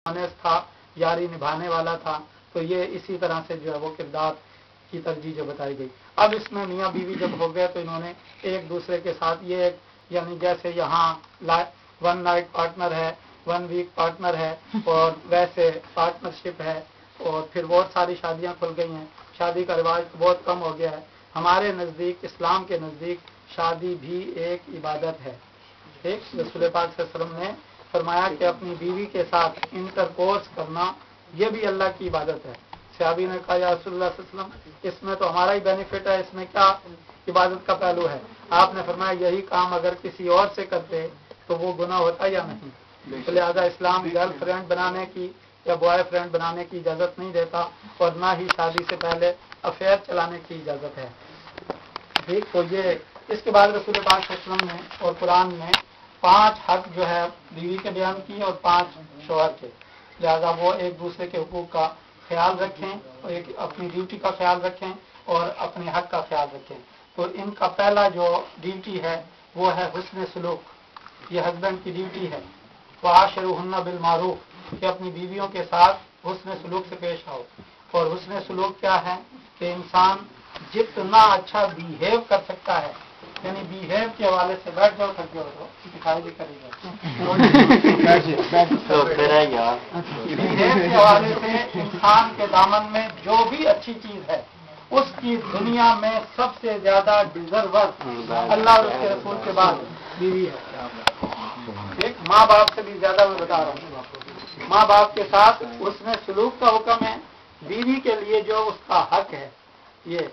Honest था, यारी निभाने वाला था। तो ये इसी तरह से जो है वो किरदार की तरजीह जो बताई गई। अब इसमें मियाँ बीवी जब हो गए तो इन्होंने एक दूसरे के साथ ये यानी जैसे यहाँ 1 नाइट पार्टनर है, 1 वीक पार्टनर है, और वैसे पार्टनरशिप है, और फिर बहुत सारी शादियां खुल गई हैं। शादी का रिवाज बहुत कम हो गया है। हमारे नज़दीक, इस्लाम के नज़दीक शादी भी एक इबादत है। ठीक, रसूल पाक सल्लल्लाहु अलैहि वसल्लम ने फरमाया कि अपनी बीवी के साथ इंटरकोर्स करना ये भी अल्लाह की इबादत है। सहाबी ने कहा, या रसूलुल्लाह सल्लल्लाहु अलैहि वसल्लम, इसमें तो हमारा ही बेनिफिट है, इसमें क्या इबादत का पहलू है? आपने फरमाया यही काम अगर किसी और से करते तो वो गुनाह होता या नहीं। तो लिहाजा इस्लाम गर्ल फ्रेंड बनाने की या बॉय फ्रेंड बनाने की इजाज़त नहीं देता, और ना ही शादी से पहले अफेयर चलाने की इजाज़त है। ठीक, तो ये इसके बाद रसूल पाक सल्लल्लाहु अलैहि वसल्लम ने और कुरान में 5 हक जो है बीवी के बयान किए और 5 शौहर के। लिहाजा वो एक दूसरे के हुकूक का ख्याल रखें, और एक अपनी ड्यूटी का ख्याल रखें और अपने हक का ख्याल रखें। तो इनका पहला जो ड्यूटी है वो है हुस्न सलूक। ये हस्बैंड की ड्यूटी है। वाशिरुहुन्ना बिल मारूफ, कि अपनी बीवियों के साथ हुस्न सलूक से पेश आओ। और हुस्न सलूक क्या है कि इंसान जितना अच्छा बिहेव कर सकता है, यानी बिहेव के हवाले से, बैठ जाओ, थक जाओ तो दिखाई भी करेगा। बिहेव के हवाले से इंसान के दामन में जो भी अच्छी चीज है उसकी दुनिया में सबसे ज्यादा डिजर्वर अल्लाह और उसके रसूल के बाद बीवी है। एक माँ बाप से भी ज्यादा मैं बता रहा हूँ। माँ बाप के साथ उसमें सलूक का हुक्म है। बीवी के लिए जो उसका हक है ये,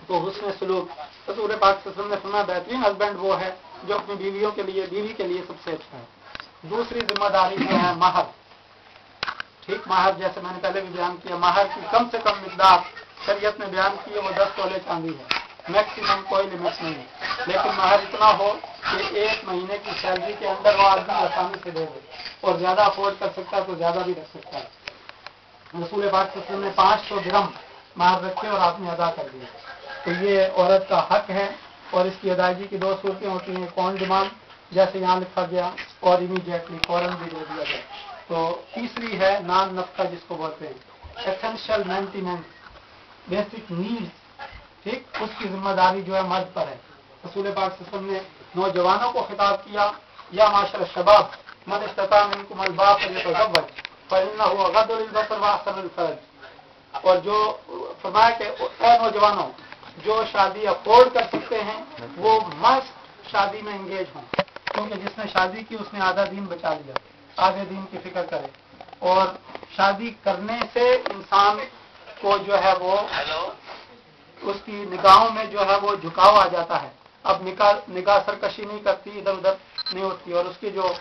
तो हुस्न सलूक रसूल पाक सल्लल्लाहु अलैहि वसल्लम ने फरमाया बेहतरीन हस्बैंड वो है जो अपनी बीवी के लिए सबसे अच्छा है। दूसरी जिम्मेदारी जो है महर। ठीक, महर जैसे मैंने पहले भी बयान किया, महर की कम से कम मिकदार शरीयत ने बयान की है वो 10 तोले चांदी है। मैक्सिमम कोई लिमिट नहीं है, लेकिन महर इतना हो कि 1 महीने की सैलरी के अंदर वो आदमी आसानी से दे दे, और ज्यादा अफोर्ड कर सकता है तो ज्यादा भी रख सकता है। रसूल पाक सल्लल्लाहु अलैहि वसल्लम ने 500 दिरहम महर रखे और आपने अदा कर दिए। तो ये औरत का हक है, और इसकी अदायगी की 2 सूरतें होती हैं। कौन डिमांड, जैसे यहाँ लिखा गया, और इमीडिएटली फौरन भी दे दिया जाए। तो तीसरी है नान नफका, जिसको बोलते हैं एसेंशियल मेंटेनेंस, बेसिक नीड्स। ठीक, उसकी जिम्मेदारी जो है मर्द पर है। रसूल पाक सल्लल्लाहु अलैहि वसल्लम ने नौजवानों को खिताब किया, या माशर शबाब मन इस्तता मिनकुम अल-बाअ फल्यतज़व्वज फइन्नहु अग़द्दु लिल-बसर व अहसनु लिल-फ़र्ज। और जो फरमाया कि ऐ नौजवानों, जो शादी अफोर्ड कर सकते हैं वो मस्त शादी में एंगेज हों, क्योंकि जिसने शादी की उसने आधा दीन बचा लिया। आधे दीन की फिक्र करे, और शादी करने से इंसान को जो है वो उसकी निगाहों में जो है वो झुकाव आ जाता है। अब निगाह सरकशी नहीं करती, इधर उधर नहीं होती, और उसकी जो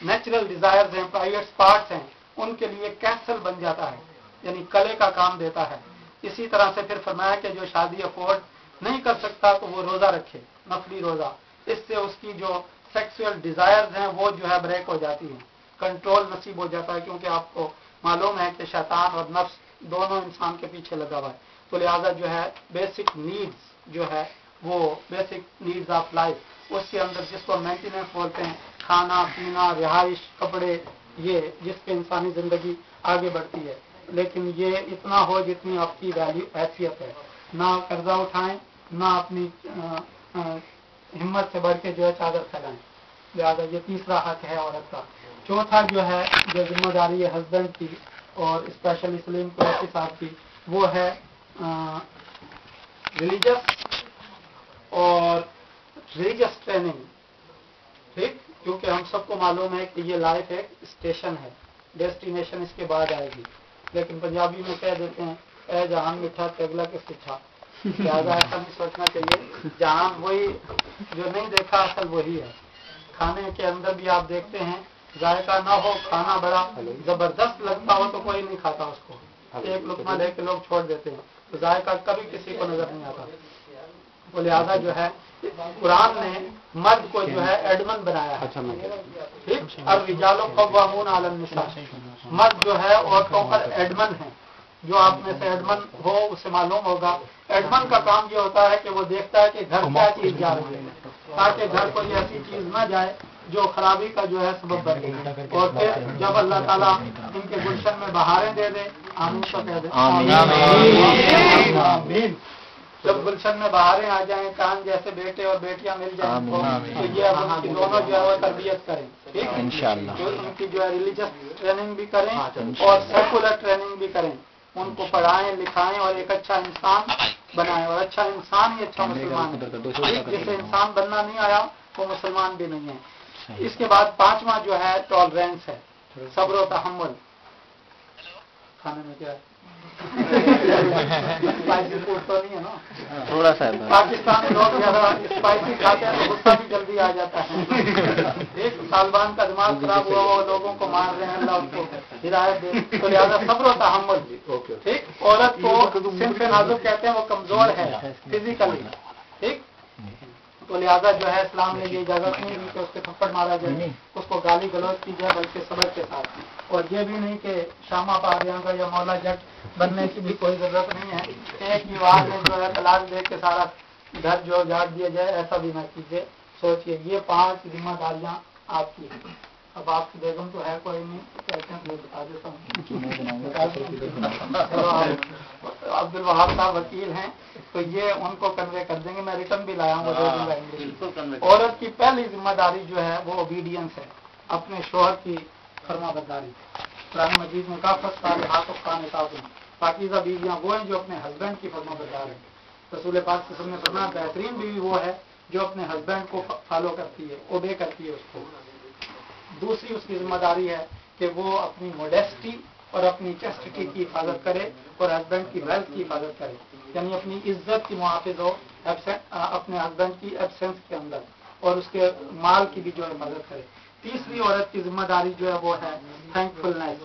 नेचुरल डिजायर्स हैं, प्राइवेट पार्ट्स हैं, उनके लिए कैसल बन जाता है, यानी कले का काम देता है। इसी तरह से फिर फरमाया कि जो शादी अफोर्ड नहीं कर सकता तो वो रोजा रखे, नफली रोजा। इससे उसकी जो सेक्सुअल डिजायर्स हैं वो जो है ब्रेक हो जाती हैं, कंट्रोल नसीब हो जाता है, क्योंकि आपको मालूम है कि शैतान और नफ्स दोनों इंसान के पीछे लगा हुआ है। तो लिहाजा जो है बेसिक नीड्स जो है वो बेसिक नीड्स ऑफ लाइफ, उसके अंदर जिसको मेंटेनेंस बोलते हैं, खाना पीना, रिहाइश, कपड़े, ये जिसके इंसानी जिंदगी आगे बढ़ती है। लेकिन ये इतना हो जितनी आपकी वैल्यू हैसियत है, ना कर्जा उठाएं, ना अपनी हिम्मत से बढ़ के जो है चादर फैलाएं। लिहाजा ये तीसरा हक है औरत का। चौथा जो है जो जिम्मेदारी है हस्बैंड की और स्पेशली सलीम कुरैशी साहब की, वो है रिलीजियस और रिलीजियस ट्रेनिंग। ठीक, क्योंकि हम सबको मालूम है कि ये लाइफ एक स्टेशन है, डेस्टिनेशन इसके बाद आएगी। लेकिन पंजाबी में कह देते हैं ए जहान मीठा तेगला के सिठा। लिहाजा ऐसा नहीं सोचना चाहिए, जहान वही जो नहीं देखा असल वही है। खाने के अंदर भी आप देखते हैं जायका ना हो, खाना बड़ा जबरदस्त लगता हो तो कोई नहीं खाता उसको, एक लुकमा दे के लोग छोड़ देते हैं, तो जायका कभी किसी को नजर नहीं आता। तो लिहाजा जो है कुरान ने मर्द को जो है एडमन बनाया है। ठीक, और रिजालो कव्वामून अलन निसा, मर्द जो है औरतों पर एडमन है। जो आप में से एडमन हो उसे मालूम होगा, एडमन का काम ये होता है कि वो देखता है कि घर क्या चीज जा रही है, ताकि घर कोई ऐसी चीज ना जाए جو خرابی کا جو ہے سبب بنے، اور پھر جب اللہ تعالیٰ ان کے گلشن میں بہاریں دے دے، آمین تو کہہ دیں آمین۔ جب گلشن میں بہاریں آ جائیں، چاند جیسے بیٹے اور بیٹیاں مل جائیں تو یہ اب ان کی دونوں جو ہے وہ تربیت کریں، ٹھیک ہے، انشاءاللہ ان کی جو ہے ریلیجس ٹریننگ بھی کریں اور سیکولر ٹریننگ بھی کریں، ان کو پڑھائیں لکھائیں اور ایک اچھا انسان بنائیں، اور اچھا انسان ہی اچھا مسلمان ہے، جسے انسان بننا نہیں آیا وہ مسلمان بھی نہیں ہے۔ اس کے بعد پانچواں جو ہے ٹالرینس ہے، صبر و تحمل۔ کھانے میں کیا ہے؟ اسپائسی فوڈ تو نہیں ہے نا؟ تھوڑا سا پاکستان میں لوگ زیادہ اسپائسی کھاتے ہیں تو غصہ بھی جلدی آ جاتا ہے۔ ایک طالبان کا دماغ خراب ہوا وہ لوگوں کو مار رہے ہیں، اللہ ان کو ہدایت دے، تو لہٰذا صبر و تحمل، ٹھیک۔ عورت کو صنف نازک کہتے ہیں، وہ کمزور ہے فزیکلی، ٹھیک، تو لہٰذا جو ہے اسلام نے یہ اجازت نہیں دی کہ اس کے تھپڑ مارا جائے، اس کو گالی گلوچ کی جائے، بلکہ صبر کے ساتھ، اور یہ بھی نہیں کہ شامہ پاریاں یا مولا جٹ بننے کی بھی کوئی ضرورت نہیں ہے، ایک ہی وار میں جو ہے طلاق دے کے سارا گھر جو جاڑ دیا جائے، ایسا بھی نہ کیجیے۔ سوچئے یہ 5 ذمہ داریاں آپ کی ہیں۔ اب آپ کی بیگم تو ہے کوئی نہیں، کہتے ہیں بتا دیتا ہوں، عبد الوہاب صاحب وکیل ہیں تو یہ ان کو کنوے کر دیں گے، میں ریٹرن بھی لایا ہوں وہ دے دوں گا انگلش۔ عورت کی پہلی ذمہ داری جو ہے وہ اوبیڈینس ہے، اپنے شوہر کی فرما برداری۔ قرآن مجید میں کافت صالحات و قانتات، پاکیزہ بیویاں وہ ہیں جو اپنے ہسبینڈ کی فرما بردار ہیں۔ رسول پاک صلی اللہ علیہ وسلم نے فرمایا بہترین بیوی وہ ہے جو اپنے ہسبینڈ کو فالو کرتی ہے، اوبے کرتی ہے اس کو۔ دوسری اس کی ذمہ داری ہے کہ وہ اپنی موڈیسٹی اور اپنی چیسٹی کی حفاظت کرے اور ہسبینڈ کی ویلتھ کی حفاظت کرے، یعنی اپنی عزت کی محافظ ہو اپنے ہسبینڈ کی ایبسینس کے اندر، اور اس کے مال کی بھی جو ہے مدد کرے۔ تیسری عورت کی ذمہ داری جو ہے وہ ہے تھینک فلنیس،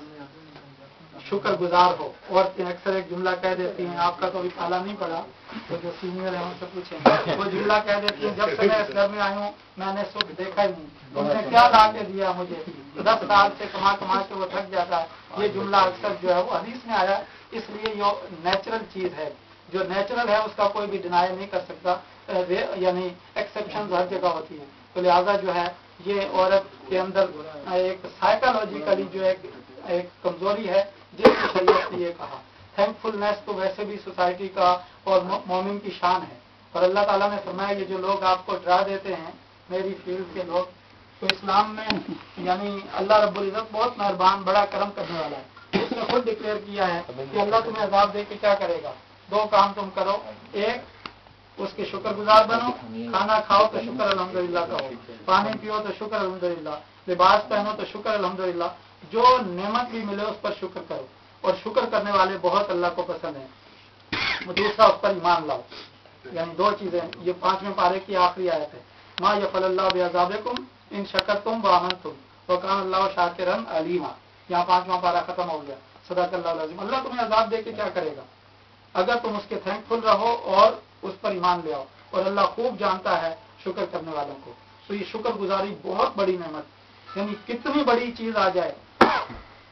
شکر گزار ہو۔ عورتیں اکثر ایک جملہ کہہ دیتی ہیں، آپ کا تو ابھی پالا نہیں پڑا تو جو سینئر ہے ان سے پوچھیں، وہ جملہ کہہ دیتی ہیں جب سے میں اس گھر میں آئی ہوں میں نے سکھ دیکھا ہی نہیں، تم نے کیا لا کے دیا مجھے، 10 سال سے کما کے وہ تھک جاتا ہے۔ یہ جملہ اکثر جو ہے وہ حدیث میں آیا، اس لیے یہ نیچرل چیز ہے، جو نیچرل ہے اس کا کوئی بھی ڈینائی نہیں کر سکتا، یعنی ایکسیپشن ہر جگہ ہوتی ہے، تو لہٰذا جو ہے یہ عورت کے اندر ایک سائیکالوجیکلی جو ایک کمزوری ہے جس کی شریعت نے یہ کہا۔ تھینک فلنیس تو ویسے بھی سوسائٹی کا اور مومن کی شان ہے، اور اللہ تعالیٰ نے فرمایا یہ جو لوگ آپ کو ڈرا دیتے ہیں میری فیلڈ کے لوگ، تو اسلام میں یعنی اللہ رب العزت بہت مہربان بڑا کرم کرنے والا ہے، اس نے خود ڈکلیئر کیا ہے کہ اللہ تمہیں عذاب دے کے کیا کرے گا، 2 کام تم کرو، ایک اس کے شکر گزار بنو، کھانا کھاؤ تو شکر الحمدللہ کہو، پانی پیو تو شکر الحمدللہ، لباس پہنو تو شکر الحمدللہ، جو نعمت بھی ملے اس پر شکر کرو، اور شکر کرنے والے بہت اللہ کو پسند ہیں۔ دوسرا اس پر ایمان لاؤ، یعنی 2 چیزیں، یہ 5ویں پارے کی آخری آیت ہے، ما یفعل اللہ بعذابکم ان شکرتم وآمنتم وکان اللہ شاکرا علیما۔ یہاں 5واں پارہ ختم ہو گیا، صدق اللہ العظیم۔ اللہ تمہیں عذاب دے کے کیا کرے گا اگر تم اس کے تھینک فل رہو اور اس پر ایمان لے آؤ، اور اللہ خوب جانتا ہے شکر کرنے والوں کو۔ تو یہ شکر گزاری بہت بڑی نعمت، یعنی کتنی بڑی چیز آ جائے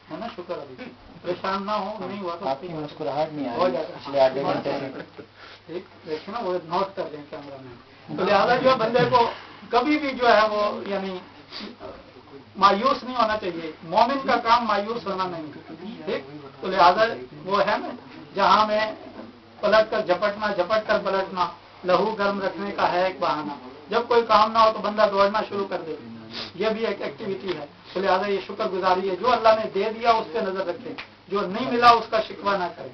ہے نا، شکر ابھی پریشان نہ ہو، نہیں ہوا تو مسکراہٹ نہیں ہو جاتا ہے، دیکھیں نا وہ نوٹ کر دیں کیمرہ میں۔ تو لہٰذا جو ہے بندے کو کبھی بھی جو ہے وہ یعنی مایوس نہیں ہونا چاہیے، مومن کا کام مایوس ہونا نہیں، ٹھیک۔ تو لہٰذا وہ ہے نا جہاں میں پلٹ کر جھپٹ کر پلٹنا، لہو گرم رکھنے کا ہے ایک بہانہ، جب کوئی کام نہ ہو تو بندہ دوڑنا شروع کر دے، یہ بھی ایک ایکٹیویٹی ہے۔ تو لہٰذا یہ شکر گزاری ہے، جو اللہ نے دے دیا اس پہ نظر رکھیں، جو نہیں ملا اس کا شکوہ نہ کریں۔